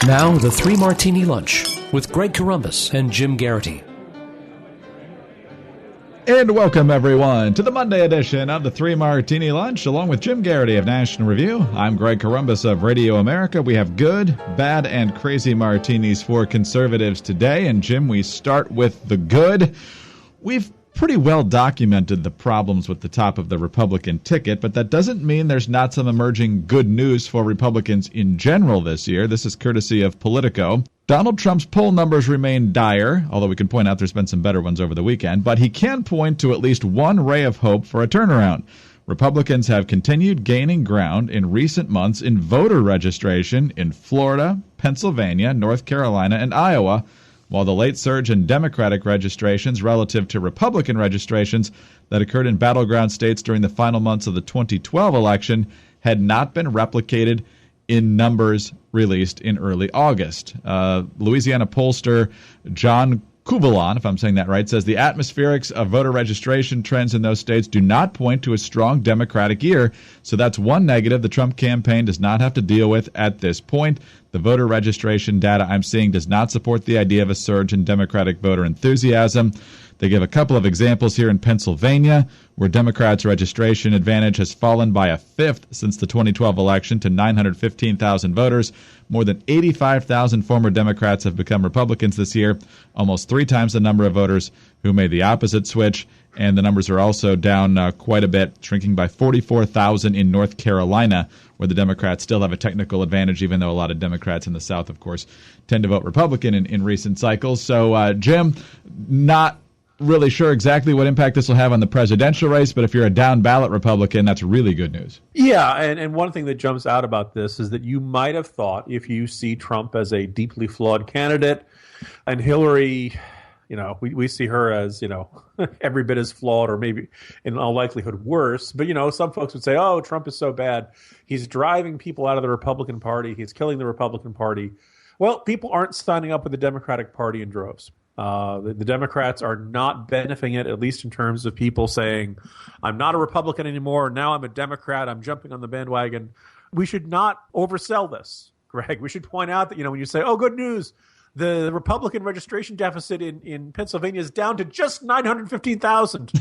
Now, the Three Martini Lunch with Greg Corombos and Jim Garrity. And welcome, everyone, to the Monday edition of the Three Martini Lunch, along with Jim Garrity of National Review. I'm Greg Corombos of Radio America. We have good, bad, and crazy martinis for conservatives today. And, Jim, we start with the good. We've pretty well documented the problems with the top of the Republican ticket, but that doesn't mean there's not some emerging good news for Republicans in general this year. This is courtesy of Politico. Donald Trump's poll numbers remain dire, although we can point out there's been some better ones over the weekend, but he can point to at least one ray of hope for a turnaround. Republicans have continued gaining ground in recent months in voter registration in Florida, Pennsylvania, North Carolina, and Iowa, while the late surge in Democratic registrations relative to Republican registrations that occurred in battleground states during the final months of the 2012 election had not been replicated in numbers released in early August. Louisiana pollster John Kuvalon, if I'm saying that right, says the atmospherics of voter registration trends in those states do not point to a strong Democratic year, so that's one negative the Trump campaign does not have to deal with at this point. The voter registration data I'm seeing does not support the idea of a surge in Democratic voter enthusiasm. They give a couple of examples here in Pennsylvania, where Democrats' registration advantage has fallen by a fifth since the 2012 election to 915,000 voters. More than 85,000 former Democrats have become Republicans this year, almost three times the number of voters who made the opposite switch. And the numbers are also down quite a bit, shrinking by 44,000 in North Carolina, where the Democrats still have a technical advantage, even though a lot of Democrats in the South, of course, tend to vote Republican in recent cycles. So, Jim, not really sure exactly what impact this will have on the presidential race, but if you're a down-ballot Republican, that's really good news. Yeah, and one thing that jumps out about this is that you might have thought, if you see Trump as a deeply flawed candidate and Hillary, we see her as, every bit as flawed or maybe in all likelihood worse. But, some folks would say, oh, Trump is so bad. He's driving people out of the Republican Party. He's killing the Republican Party. Well, people aren't signing up with the Democratic Party in droves. The Democrats are not benefiting it, at least in terms of people saying, I'm not a Republican anymore. Now I'm a Democrat. I'm jumping on the bandwagon. We should not oversell this, Greg. We should point out that, when you say, oh, good news, the Republican registration deficit in Pennsylvania is down to just 915,000.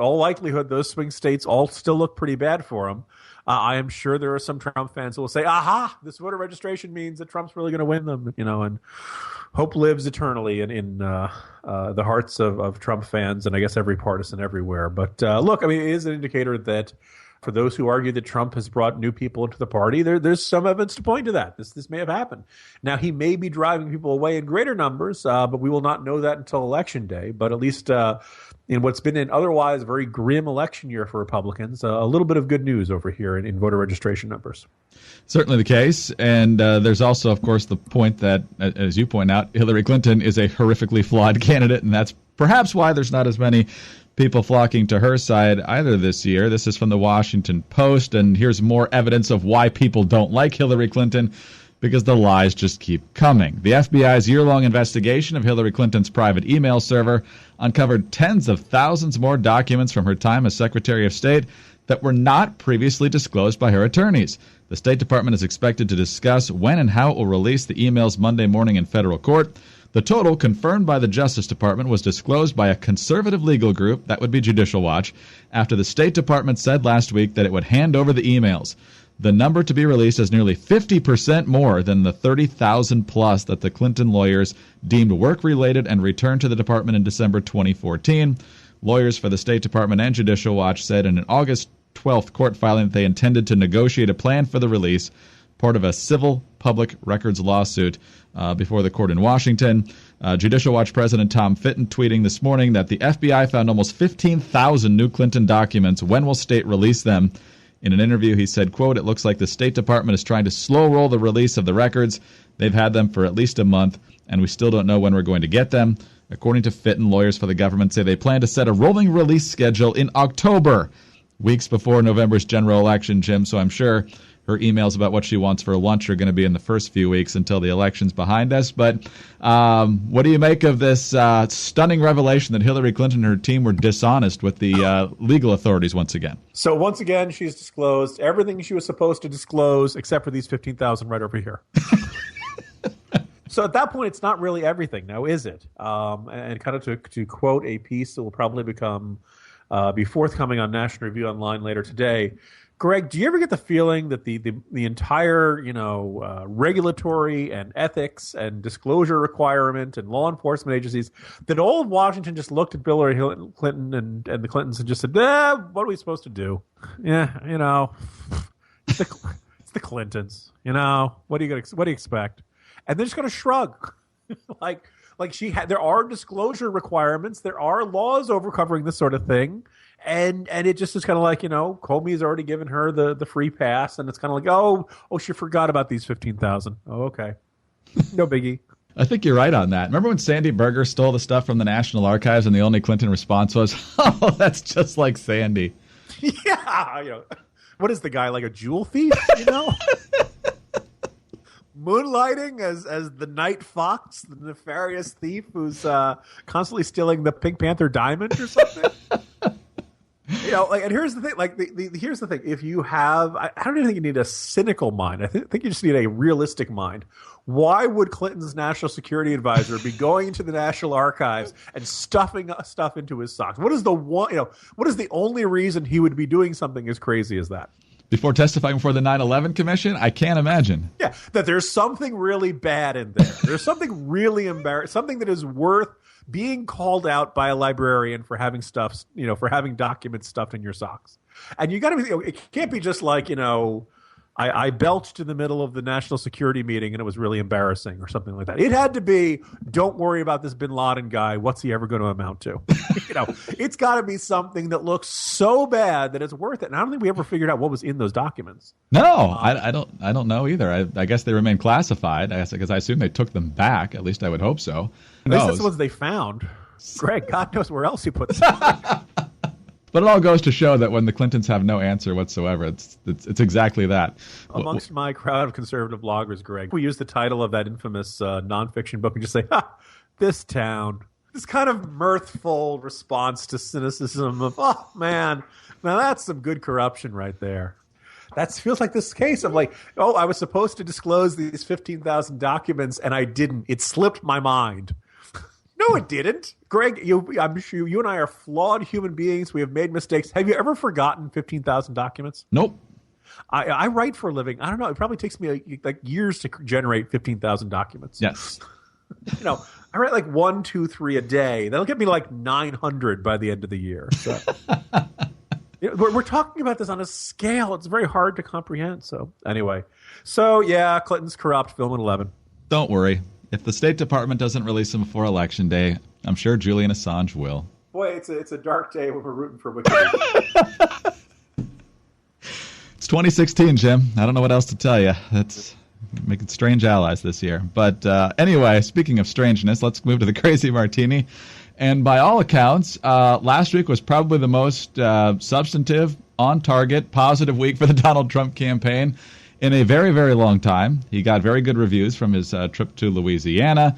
All likelihood, those swing states all still look pretty bad for him. I am sure there are some Trump fans who will say, aha, this voter registration means that Trump's really going to win them, and hope lives eternally in the hearts of Trump fans and I guess every partisan everywhere. But look, it is an indicator that for those who argue that Trump has brought new people into the party, there's some evidence to point to that. This may have happened. Now, he may be driving people away in greater numbers, but we will not know that until Election Day. But at least in what's been an otherwise very grim election year for Republicans, a little bit of good news over here in voter registration numbers. Certainly the case. And there's also, of course, the point that, as you point out, Hillary Clinton is a horrifically flawed candidate, and that's perhaps why there's not as many people flocking to her side either this year. This is from the Washington Post, and here's more evidence of why people don't like Hillary Clinton, because the lies just keep coming. The FBI's year-long investigation of Hillary Clinton's private email server uncovered tens of thousands more documents from her time as Secretary of State that were not previously disclosed by her attorneys. The State Department is expected to discuss when and how it will release the emails Monday morning in federal court. The total, confirmed by the Justice Department, was disclosed by a conservative legal group, that would be Judicial Watch, after the State Department said last week that it would hand over the emails. The number to be released is nearly 50% more than the 30,000 plus that the Clinton lawyers deemed work-related and returned to the department in December 2014. Lawyers for the State Department and Judicial Watch said in an August 12th court filing that they intended to negotiate a plan for the release, part of a civil public records lawsuit before the court in Washington. Judicial Watch President Tom Fitton tweeting this morning that the FBI found almost 15,000 new Clinton documents. When will state release them? In an interview, he said, quote, it looks like the State Department is trying to slow roll the release of the records. They've had them for at least a month, and we still don't know when we're going to get them. According to Fitton, lawyers for the government say they plan to set a rolling release schedule in October, weeks before November's general election, Jim, so I'm sure her emails about what she wants for lunch are going to be in the first few weeks until the election's behind us. But what do you make of this stunning revelation that Hillary Clinton and her team were dishonest with the legal authorities once again? So once again, she's disclosed everything she was supposed to disclose except for these 15,000 right over here. So at that point, it's not really everything now, is it? And kind of to quote a piece that will probably be forthcoming on National Review Online later today. Greg, do you ever get the feeling that the entire regulatory and ethics and disclosure requirement and law enforcement agencies, that all of Washington just looked at Hillary Clinton and the Clintons and just said, what are we supposed to do? Yeah, it's the Clintons. What do you expect? And they're just going to shrug, like there are disclosure requirements, there are laws over covering this sort of thing. And it just is kind of like, Comey's already given her the free pass, and it's kind of like, oh, she forgot about these 15,000. Oh, okay. No biggie. I think you're right on that. Remember when Sandy Berger stole the stuff from the National Archives and the only Clinton response was, oh, that's just like Sandy. Yeah. What is the guy, like a jewel thief, Moonlighting as the night fox, the nefarious thief who's constantly stealing the Pink Panther diamond or something? And here's the thing. Here's the thing. If you have, I don't even think you need a cynical mind. I think you just need a realistic mind. Why would Clinton's national security advisor be going into the National Archives and stuffing stuff into his socks? What is the only reason he would be doing something as crazy as that? Before testifying before the 9/11 Commission? I can't imagine. Yeah, that there's something really bad in there. There's something really embarrassing, something that is worth being called out by a librarian for having stuff, for having documents stuffed in your socks. And you got to be, it can't be just like, I belched in the middle of the national security meeting and it was really embarrassing or something like that. It had to be, don't worry about this bin Laden guy. What's he ever going to amount to? It's got to be something that looks so bad that it's worth it. And I don't think we ever figured out what was in those documents. No, I don't know either. I guess they remain classified. Because I assume they took them back. At least I would hope so. At least that's the ones they found. Greg, God knows where else he put them. But it all goes to show that when the Clintons have no answer whatsoever, it's exactly that. Amongst my crowd of conservative bloggers, Greg, we use the title of that infamous nonfiction book and just say, this town. This kind of mirthful response to cynicism of, oh, man, now that's some good corruption right there. That feels like this case of like, oh, I was supposed to disclose these 15,000 documents and I didn't. It slipped my mind. No, it didn't. Greg, I'm sure you and I are flawed human beings. We have made mistakes. Have you ever forgotten 15,000 documents? Nope. I write for a living. I don't know. It probably takes me like years to generate 15,000 documents. Yes. I write like 1, 2, 3 a day. That'll get me like 900 by the end of the year. So. We're talking about this on a scale. It's very hard to comprehend. So anyway. So yeah, Clinton's corrupt, film at 11. Don't worry. If the State Department doesn't release him before Election Day, I'm sure Julian Assange will. Boy, it's a dark day when we're rooting for Wikipedia. It's 2016, Jim. I don't know what else to tell you. That's making strange allies this year. But anyway, speaking of strangeness, let's move to the Crazy Martini. And by all accounts, last week was probably the most substantive, on-target, positive week for the Donald Trump campaign in a very, very long time. He got very good reviews from his trip to Louisiana.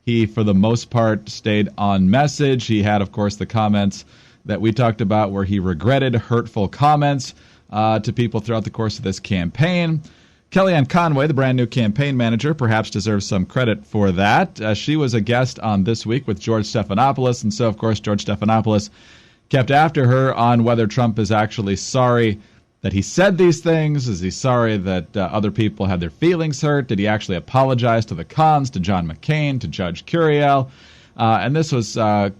He, for the most part, stayed on message. He had, of course, the comments that we talked about where he regretted hurtful comments to people throughout the course of this campaign. Kellyanne Conway, the brand new campaign manager, perhaps deserves some credit for that. She was a guest on This Week with George Stephanopoulos, and so, of course, George Stephanopoulos kept after her on whether Trump is actually sorry that he said these things. Is he sorry that other people had their feelings hurt? Did he actually apologize to the cons, to John McCain, to Judge Curiel? And this was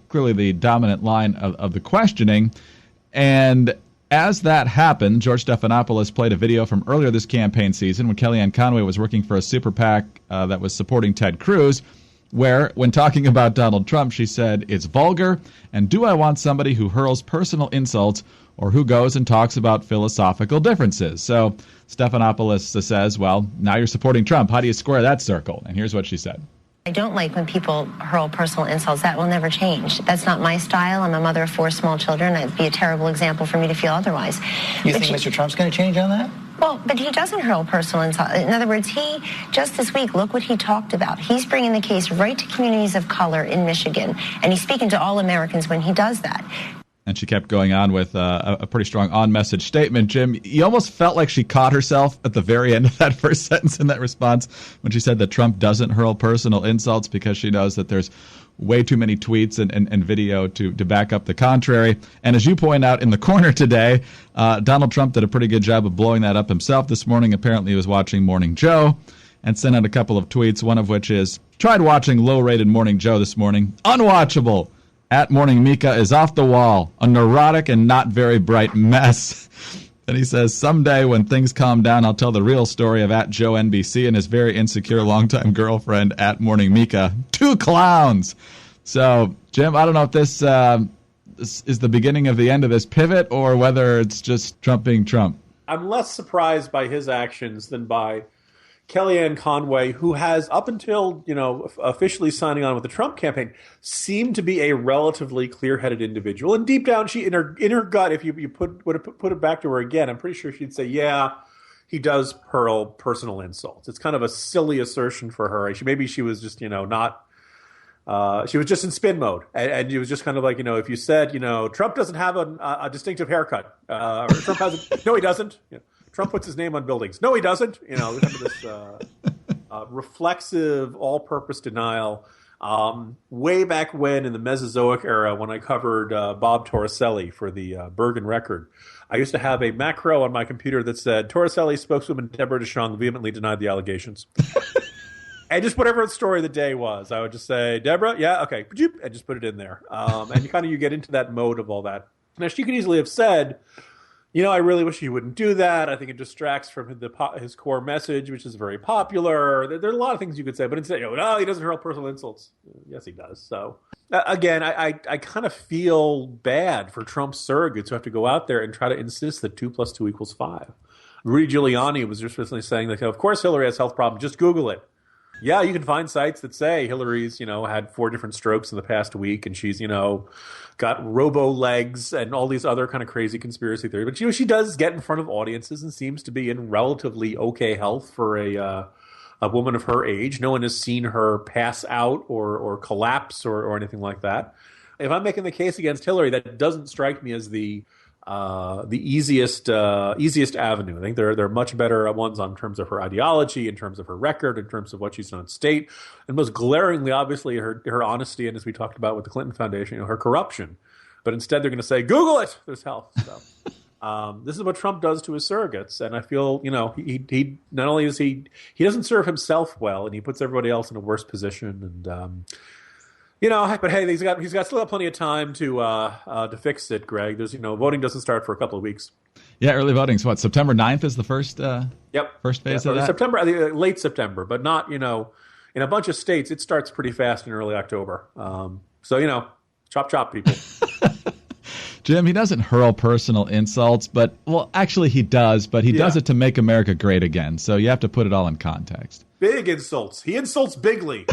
clearly the dominant line of the questioning. And as that happened, George Stephanopoulos played a video from earlier this campaign season when Kellyanne Conway was working for a super PAC that was supporting Ted Cruz, where, when talking about Donald Trump, she said, "It's vulgar, and do I want somebody who hurls personal insults or who goes and talks about philosophical differences?" So Stephanopoulos says, well, now you're supporting Trump. How do you square that circle? And here's what she said. I don't like when people hurl personal insults. That will never change. That's not my style. I'm a mother of 4 small children. It'd be a terrible example for me to feel otherwise. You think Mr. Trump's going to change on that? Well, but he doesn't hurl personal insult. In other words, he, just this week, look what he talked about. He's bringing the case right to communities of color in Michigan, and he's speaking to all Americans when he does that. And she kept going on with a pretty strong on-message statement. Jim, you almost felt like she caught herself at the very end of that first sentence in that response when she said that Trump doesn't hurl personal insults because she knows that there's way too many tweets and video to back up the contrary. And as you point out in the corner today, Donald Trump did a pretty good job of blowing that up himself this morning. Apparently he was watching Morning Joe and sent out a couple of tweets, one of which is, tried watching low-rated Morning Joe this morning. Unwatchable. At Morning Mika is off the wall, a neurotic and not very bright mess. And he says, someday when things calm down, I'll tell the real story of at Joe NBC and his very insecure longtime girlfriend at Morning Mika. 2 clowns. So, Jim, I don't know if this is the beginning of the end of this pivot or whether it's just Trump being Trump. I'm less surprised by his actions than by Kellyanne Conway, who has, up until, officially signing on with the Trump campaign, seemed to be a relatively clear-headed individual. And deep down, she, in her gut, if you put it back to her again, I'm pretty sure she'd say, yeah, he does hurl personal insults. It's kind of a silly assertion for her. Maybe she was just, not. She was just in spin mode, and it was just kind of like, if you said, Trump doesn't have a distinctive haircut, or Trump hasn't. No, he doesn't. Trump puts his name on buildings. No, he doesn't. Kind of this reflexive, all-purpose denial. Way back when, in the Mesozoic era, when I covered Bob Torricelli for the Bergen Record, I used to have a macro on my computer that said, Torricelli spokeswoman Deborah DeShong vehemently denied the allegations. And just whatever the story of the day was, I would just say, Deborah, yeah, okay, and just put it in there. And you get into that mode of all that. Now, she could easily have said, I really wish he wouldn't do that. I think it distracts from his core message, which is very popular. There are a lot of things you could say, but instead, no, he doesn't hurl personal insults. Yes, he does. So, again, I kind of feel bad for Trump's surrogates who have to go out there and try to insist that 2 + 2 = 5. Rudy Giuliani was just recently saying that, of course, Hillary has health problems. Just Google it. Yeah, you can find sites that say Hillary's, had 4 different strokes in the past week, and she's, got robo legs and all these other kind of crazy conspiracy theories. But she does get in front of audiences and seems to be in relatively okay health for a woman of her age. No one has seen her pass out or collapse or anything like that. If I'm making the case against Hillary, that doesn't strike me as the easiest avenue. I think there are much better ones in terms of her ideology, in terms of her record, in terms of what she's done in state, and most glaringly, obviously, her honesty, and as we talked about with the Clinton Foundation, her corruption. But instead, they're going to say, Google it. There's health. So this is what Trump does to his surrogates, and I feel he not only is he doesn't serve himself well, and he puts everybody else in a worse position, and. But hey, he's got still got plenty of time to fix it, Greg. There's voting doesn't start for a couple of weeks. Yeah, early voting's what, September 9th is the first first phase of that? September, late September, but not, in a bunch of states it starts pretty fast in early October. So, chop people. Jim, he doesn't hurl personal insults, but actually he does, but he does it to make America great again. So you have to put it all in context. Big insults. He insults bigly.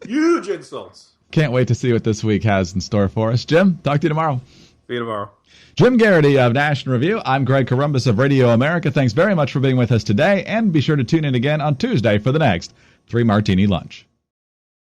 Huge insults. Can't wait to see what this week has in store for us. Jim, talk to you tomorrow. See you tomorrow. Jim Garrity of National Review. I'm Greg Corombos of Radio America. Thanks very much for being with us today, and be sure to tune in again on Tuesday for the next 3 Martini Lunch.